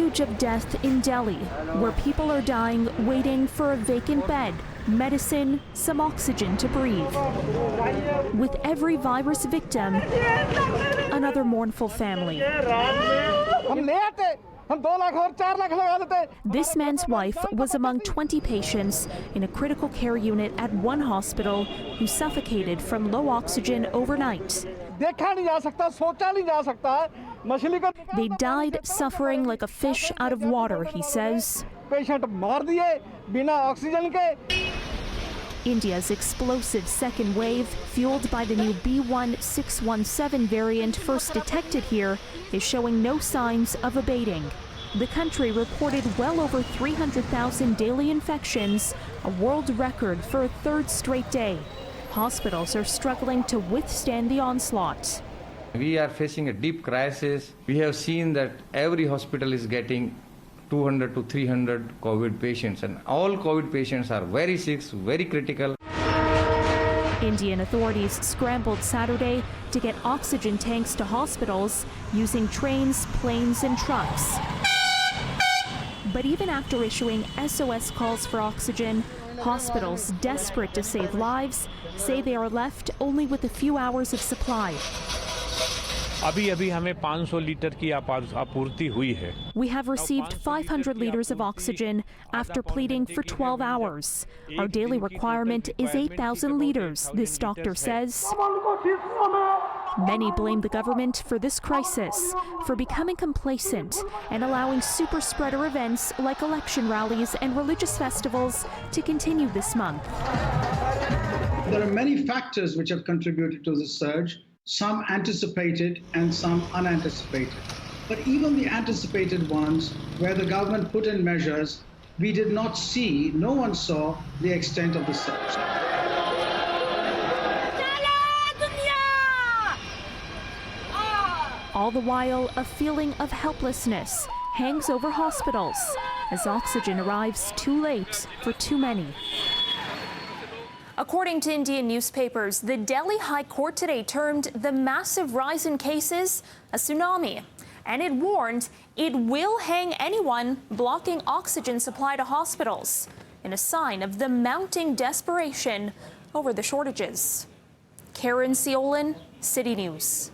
scourge of death in Delhi, where people are dying waiting for a vacant bed, medicine, some oxygen to breathe. With every virus victim, another mournful family. This man's wife was among 20 patients in a critical care unit at one hospital who suffocated from low oxygen overnight. They died suffering like a fish out of water, he says. India's explosive second wave, fueled by the new B.1.617 variant first detected here, is showing no signs of abating. The country reported well over 300,000 daily infections, a world record for a third straight day. Hospitals are struggling to withstand the onslaught. We are facing a deep crisis. We have seen that every hospital is getting 200 to 300 COVID patients, and all COVID patients are very sick, very critical. Indian authorities scrambled Saturday to get oxygen tanks to hospitals using trains, planes, and trucks. But even after issuing SOS calls for oxygen, hospitals desperate to save lives say they are left only with a few hours of supply. अभी हमें 500 litre की आपूर्ति हुई है. We have received 500 liters of oxygen after pleading for 12 hours. Our daily requirement is 8,000 liters, this doctor says. Many blame the government for this crisis, for becoming complacent and allowing super spreader events like election rallies and religious festivals to continue this month. There are many factors which have contributed to this surge. Some anticipated and some unanticipated. But even the anticipated ones, where the government put in measures, we did not see, no one saw the extent of the surge. All the while, a feeling of helplessness hangs over hospitals as oxygen arrives too late for too many. According to Indian newspapers, the Delhi High Court today termed the massive rise in cases a tsunami, and it warned it will hang anyone blocking oxygen supply to hospitals in a sign of the mounting desperation over the shortages. Caryn Ceolin, City News.